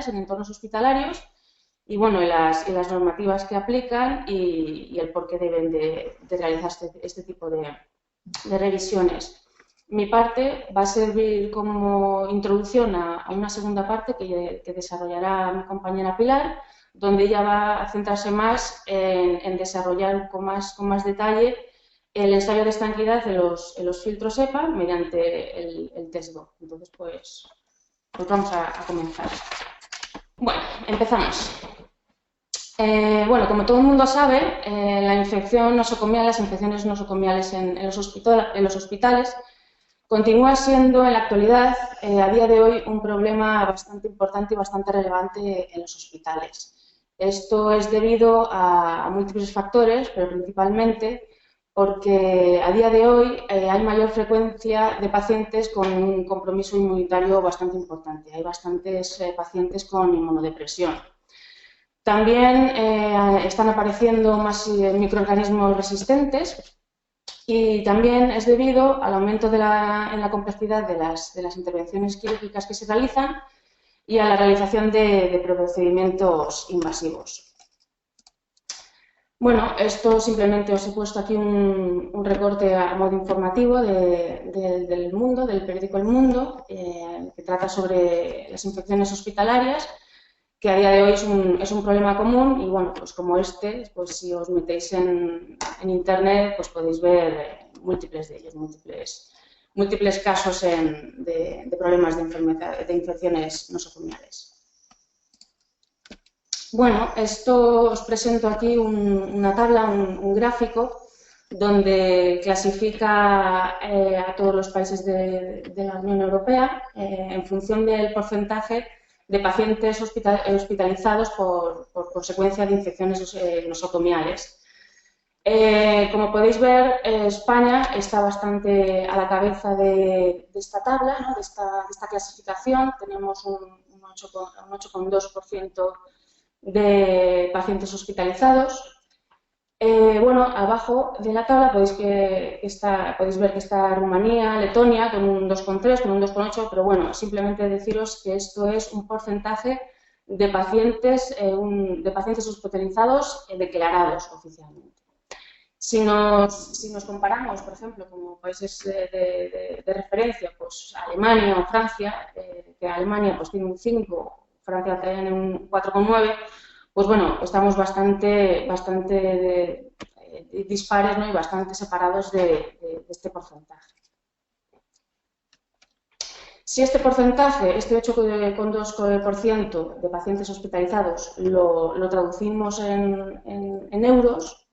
en entornos hospitalarios y, bueno, y las normativas que aplican y el por qué deben de realizar este tipo de revisiones. Mi parte va a servir como introducción a una segunda parte que desarrollará mi compañera Pilar, donde ella va a centrarse más en desarrollar con más detalle el ensayo de estanquidad en los filtros EPA mediante el TESDO. Entonces, pues vamos a comenzar. Bueno, empezamos. Bueno, como todo el mundo sabe, la infección nosocomial, las infecciones nosocomiales en los hospitales continúa siendo en la actualidad, a día de hoy, un problema bastante importante y bastante relevante en los hospitales. Esto es debido a múltiples factores, pero principalmente porque a día de hoy hay mayor frecuencia de pacientes con un compromiso inmunitario bastante importante. Hay bastantes pacientes con inmunodepresión. También están apareciendo más microorganismos resistentes y también es debido al aumento en la complejidad de las intervenciones quirúrgicas que se realizan y a la realización de procedimientos invasivos. Bueno, esto simplemente os he puesto aquí un recorte a modo informativo del Mundo, del periódico El Mundo, que trata sobre las infecciones hospitalarias, que a día de hoy es un problema común y, bueno, pues como pues si os metéis en Internet, pues podéis ver múltiples de ellos, múltiples casos de problemas de infecciones nosocomiales. Bueno, esto os presento aquí una tabla, un gráfico, donde clasifica a todos los países de la Unión Europea en función del porcentaje de pacientes hospitalizados por consecuencia de infecciones nosocomiales. Como podéis ver, España está bastante a la cabeza de esta tabla, ¿no? de esta clasificación. Tenemos un 8,2% de pacientes hospitalizados. Bueno, abajo de la tabla podéis ver que está Rumanía, Letonia con un 2,3, con un 2,8, pero bueno, simplemente deciros que esto es un porcentaje de pacientes hospitalizados declarados oficialmente. Si nos comparamos, por ejemplo, como países de referencia, pues Alemania o Francia, que Alemania pues tiene un 5, Francia tiene un 4,9, pues bueno, estamos bastante dispares, ¿no? Y bastante separados de este porcentaje. Si este porcentaje, este 8,2% de pacientes hospitalizados, lo traducimos en euros,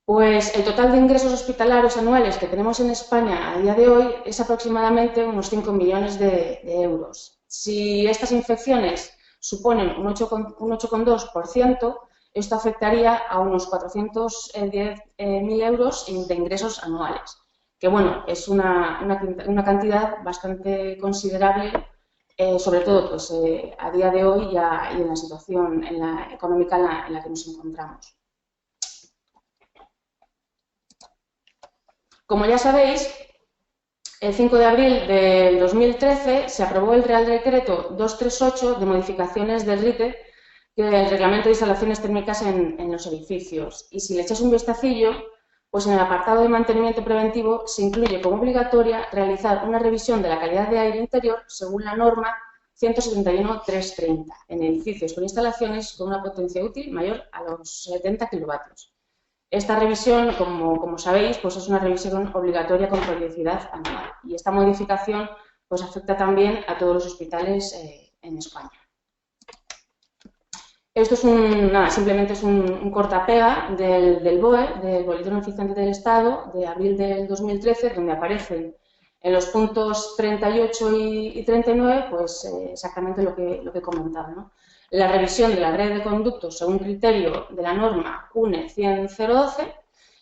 pues el total de ingresos hospitalarios anuales que tenemos en España a día de hoy es aproximadamente unos 5 millones de euros. Si estas infecciones suponen un 8,2%, esto afectaría a unos 410.000 euros de ingresos anuales, que bueno, es una cantidad bastante considerable, sobre todo pues, a día de hoy y en la situación económica en la que nos encontramos. Como ya sabéis, el 5 de abril del 2013 se aprobó el Real Decreto 238 de modificaciones del RITE, que es el Reglamento de Instalaciones Térmicas en los edificios. Y si le echáis un vistacillo, pues en el apartado de mantenimiento preventivo se incluye como obligatoria realizar una revisión de la calidad de aire interior según la norma 171.330 en edificios con instalaciones con una potencia útil mayor a los 70 kilovatios. Esta revisión, como sabéis, pues es una revisión obligatoria con periodicidad anual y esta modificación pues, afecta también a todos los hospitales en España. Esto es simplemente es un cortapega del BOE, del Boletín Oficial del Estado, de abril del 2013, donde aparecen en los puntos 38 y 39 pues, exactamente lo que he comentado, ¿no? La revisión de la red de conductos según criterio de la norma UNE 100.012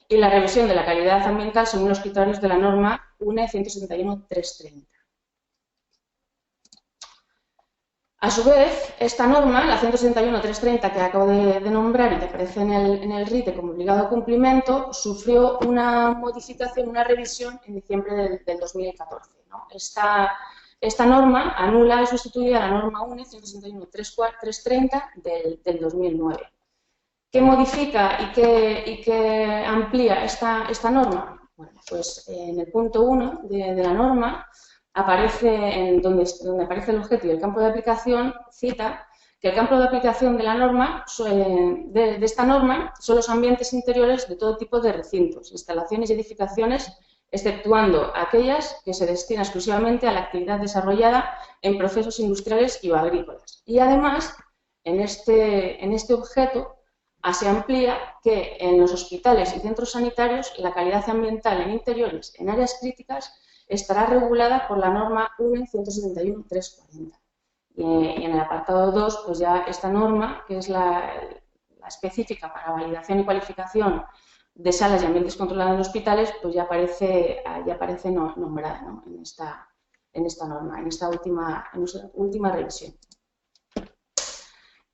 y la revisión de la calidad ambiental según los criterios de la norma UNE 171.330. A su vez, esta norma, la 171.330 que acabo de nombrar y que aparece en el RITE como obligado cumplimiento, sufrió una modificación, una revisión en diciembre del 2014. ¿No? esta norma anula y sustituye a la norma UNE 161.330 del 2009. ¿Qué modifica y qué amplía esta norma? Bueno, pues en el punto 1 de la norma aparece, donde aparece el objeto y el campo de aplicación, cita que el campo de aplicación de la norma, de esta norma, son los ambientes interiores de todo tipo de recintos, instalaciones y edificaciones, exceptuando aquellas que se destinan exclusivamente a la actividad desarrollada en procesos industriales y o agrícolas. Y además, en este objeto, se amplía que en los hospitales y centros sanitarios la calidad ambiental en interiores en áreas críticas estará regulada por la norma UNE 171.340. Y en el apartado 2, pues ya esta norma, que es la específica para validación y cualificación de salas y ambientes controlados en hospitales, pues ya aparece nombrada, ¿no? en esta norma, en esta última revisión.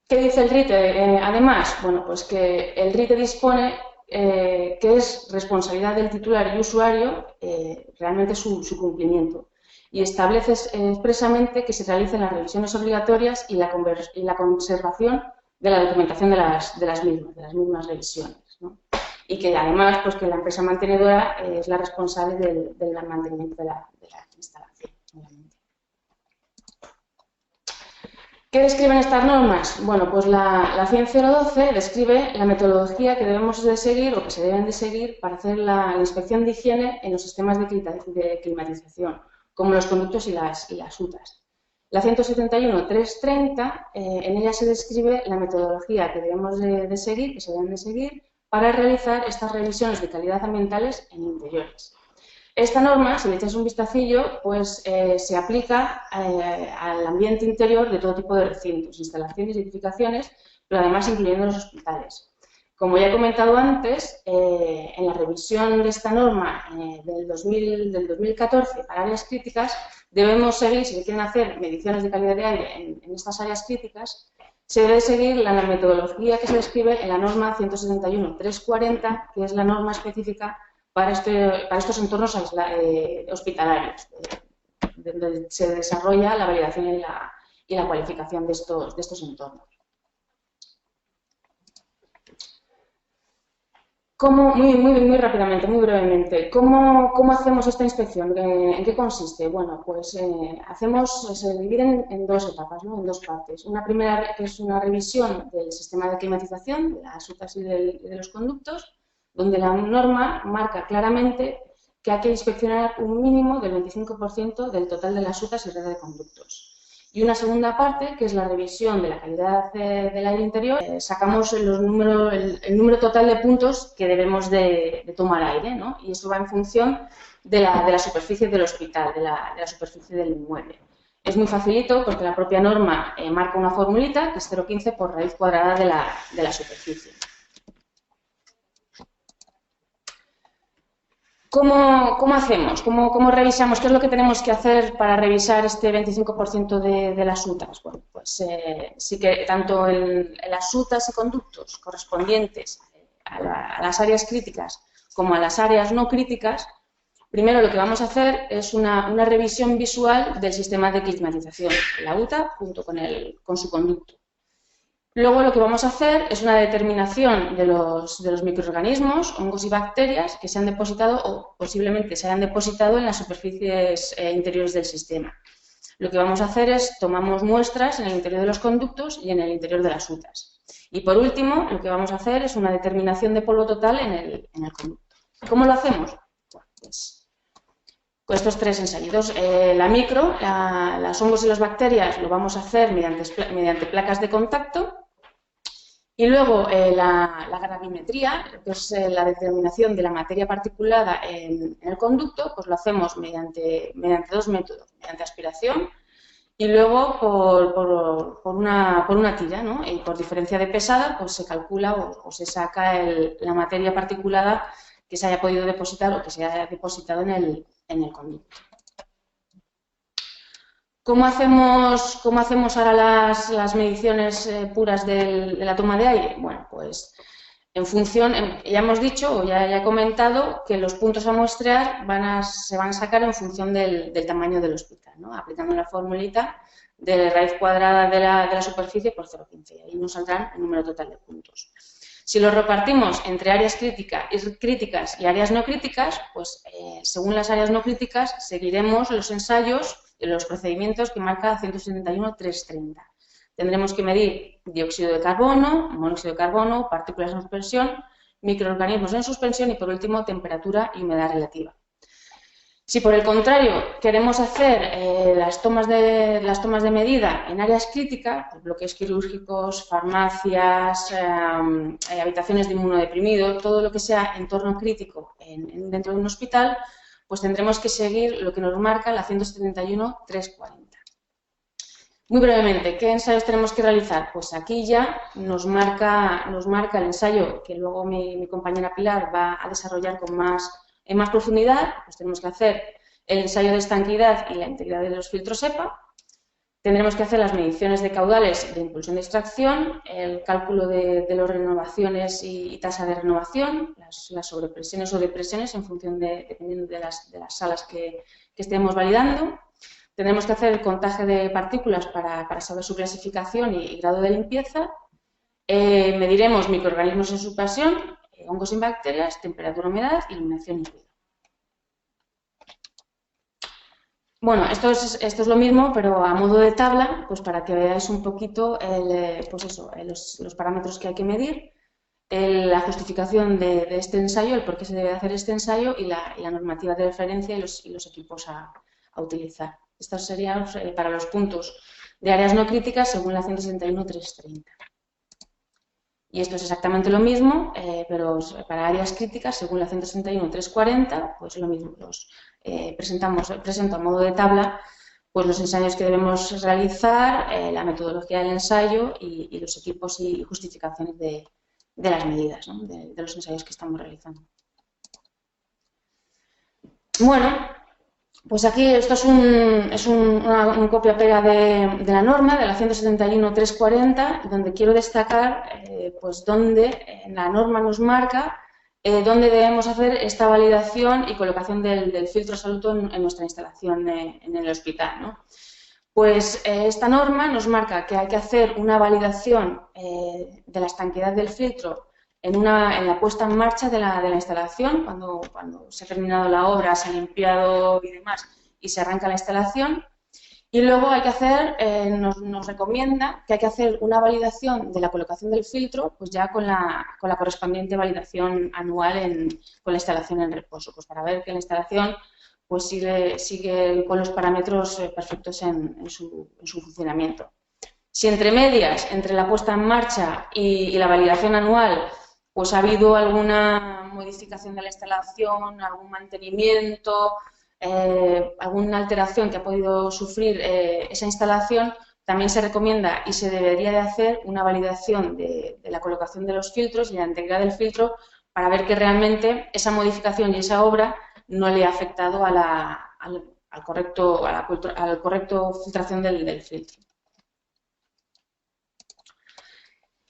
¿Qué dice el RITE? Además, bueno, pues que el RITE dispone que es responsabilidad del titular y usuario realmente su cumplimiento, y establece expresamente que se realicen las revisiones obligatorias y la conservación de la documentación de las mismas revisiones, ¿no? Y que además, pues que la empresa mantenedora es la responsable del mantenimiento de la instalación, obviamente. ¿Qué describen estas normas? Bueno, pues la CIEN 012 describe la metodología que debemos de seguir o que se deben de seguir para hacer la inspección de higiene en los sistemas de climatización, como los conductos y las UTAs. La 171.330, en ella se describe la metodología que debemos de seguir, que se deben de seguir, para realizar estas revisiones de calidad ambientales en interiores. Esta norma, si le echáis un vistacillo, pues se aplica al ambiente interior de todo tipo de recintos, instalaciones y edificaciones, pero además incluyendo los hospitales. Como ya he comentado antes, en la revisión de esta norma del 2014 para áreas críticas, debemos seguir, si se quieren hacer mediciones de calidad de aire en estas áreas críticas, se debe seguir la metodología que se describe en la norma 171.340, que es la norma específica para estos entornos hospitalarios, donde se desarrolla la validación y la cualificación de estos entornos. Muy rápidamente, muy brevemente, ¿cómo hacemos esta inspección? ¿En qué consiste? Bueno, pues se divide en dos etapas, ¿no? En dos partes. Una primera, que es una revisión del sistema de climatización, de las UTAs y de los conductos, donde la norma marca claramente que hay que inspeccionar un mínimo del 25% del total de las UTAs y red de conductos. Y una segunda parte, que es la revisión de la calidad del aire interior, sacamos el número total de puntos que debemos de tomar aire, ¿no? Y eso va en función de la superficie del hospital, de la superficie del inmueble. Es muy facilito porque la propia norma marca una formulita que es 0,15 por raíz cuadrada de la superficie. ¿Cómo hacemos? ¿Cómo revisamos? ¿Qué es lo que tenemos que hacer para revisar este 25% de las UTAs? Bueno, pues sí que tanto en las UTAs y conductos correspondientes a las áreas críticas como a las áreas no críticas, primero lo que vamos a hacer es una revisión visual del sistema de climatización, la UTA junto con su conducto. Luego lo que vamos a hacer es una determinación de los microorganismos, hongos y bacterias que se han depositado o posiblemente se hayan depositado en las superficies interiores del sistema. Lo que vamos a hacer es tomamos muestras en el interior de los conductos y en el interior de las UTAs. Y por último, lo que vamos a hacer es una determinación de polvo total en el conducto. ¿Cómo lo hacemos? Bueno, pues, con estos tres ensayos. La micro, los hongos y las bacterias lo vamos a hacer mediante placas de contacto. Y luego la gravimetría, que es la determinación de la materia particulada en el conducto, pues lo hacemos mediante dos métodos, mediante aspiración y luego por una tira, ¿no? Y por diferencia de pesada, pues se calcula o se saca la materia particulada que se haya podido depositar o que se haya depositado en el conducto. ¿Cómo hacemos ahora las mediciones puras de la toma de aire? Bueno, pues En función, ya hemos dicho o ya he comentado que los puntos a muestrear se van a sacar en función del tamaño del hospital, ¿no? Aplicando la formulita de raíz cuadrada de la superficie por 0,15 y ahí nos saldrán el número total de puntos. Si los repartimos entre áreas críticas y áreas no críticas, pues según las áreas no críticas seguiremos los ensayos y los procedimientos que marca 171.330. Tendremos que medir dióxido de carbono, monóxido de carbono, partículas en suspensión, microorganismos en suspensión y, por último, temperatura y humedad relativa. Si, por el contrario, queremos hacer las tomas de medida en áreas críticas, bloques quirúrgicos, farmacias, habitaciones de inmunodeprimido, todo lo que sea entorno crítico dentro de un hospital, pues tendremos que seguir lo que nos marca la 171.340. Muy brevemente, ¿qué ensayos tenemos que realizar? Pues aquí ya nos marca el ensayo que luego mi compañera Pilar va a desarrollar en más profundidad. Pues tenemos que hacer el ensayo de estanqueidad y la integridad de los filtros EPA. Tendremos que hacer las mediciones de caudales de impulsión de extracción, el cálculo de las renovaciones y tasa de renovación, las sobrepresiones o depresiones en función dependiendo de las salas que estemos validando. Tendremos que hacer el contaje de partículas para saber su clasificación y grado de limpieza. Mediremos microorganismos en suspensión, hongos y bacterias, temperatura, humedad, iluminación y ruido. Bueno, esto es lo mismo, pero a modo de tabla, pues para que veáis un poquito los parámetros que hay que medir, la justificación de este ensayo, el por qué se debe hacer este ensayo y la normativa de referencia y los equipos a utilizar. Estos serían para los puntos de áreas no críticas según la 161.330. Y esto es exactamente lo mismo, pero para áreas críticas según la 161.340, pues lo mismo. Presento a modo de tabla pues los ensayos que debemos realizar, la metodología del ensayo y los equipos y justificaciones de las medidas, ¿no? de los ensayos que estamos realizando. Bueno, pues aquí esto es un copia-pega de la norma, de la 171.340, donde quiero destacar pues donde la norma nos marca dónde debemos hacer esta validación y colocación del filtro absoluto en nuestra instalación en el hospital, ¿no? Pues esta norma nos marca que hay que hacer una validación de la estanqueidad del filtro en la puesta en marcha de la instalación, cuando se ha terminado la obra, se ha limpiado y demás, y se arranca la instalación. Y luego hay que hacer, nos recomienda que hay que hacer una validación de la colocación del filtro, pues ya con la correspondiente validación anual con la instalación en reposo, pues para ver que la instalación pues sigue con los parámetros perfectos en su funcionamiento. Si entre medias, entre la puesta en marcha y la validación anual, pues ha habido alguna modificación de la instalación, algún mantenimiento, alguna alteración que ha podido sufrir esa instalación, también se recomienda y se debería de hacer una validación de la colocación de los filtros y la integridad del filtro para ver que realmente esa modificación y esa obra no le ha afectado al correcto filtración del filtro.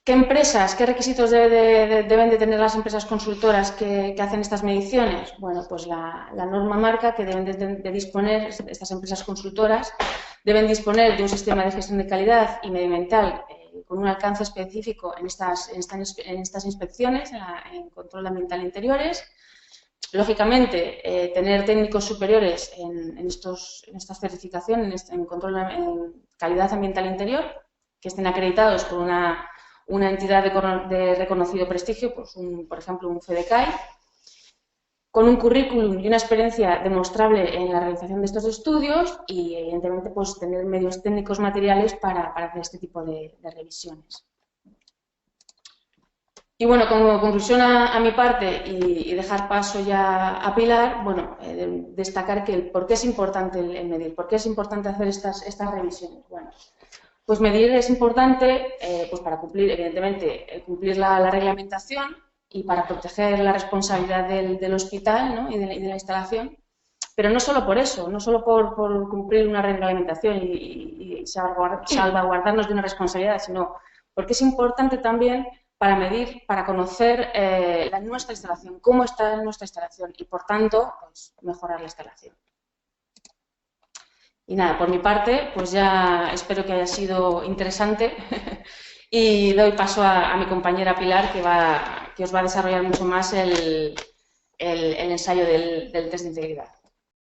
¿Qué empresas, qué requisitos deben de tener las empresas consultoras que hacen estas mediciones? Bueno, pues la norma marca que deben de disponer, estas empresas consultoras, deben disponer de un sistema de gestión de calidad y medioambiental con un alcance específico en estas inspecciones, en control ambiental interiores. Lógicamente, tener técnicos superiores en esta certificación, en control en calidad ambiental interior, que estén acreditados por una entidad de reconocido prestigio, pues por ejemplo un FEDECAI, con un currículum y una experiencia demostrable en la realización de estos estudios y evidentemente pues tener medios técnicos materiales para hacer este tipo de revisiones. Y bueno, como conclusión a mi parte y dejar paso ya a Pilar, bueno, destacar que por qué es importante el medir, por qué es importante hacer estas revisiones. Bueno, pues medir es importante pues para cumplir, evidentemente, cumplir la reglamentación y para proteger la responsabilidad del hospital, ¿no? y de la instalación, pero no solo por eso, no solo por cumplir una reglamentación y salvaguardarnos de una responsabilidad, sino porque es importante también para medir, para conocer nuestra instalación, cómo está nuestra instalación y, por tanto, pues, mejorar la instalación. Y nada, por mi parte, pues ya espero que haya sido interesante y doy paso a mi compañera Pilar, que os va a desarrollar mucho más el ensayo del test de integridad.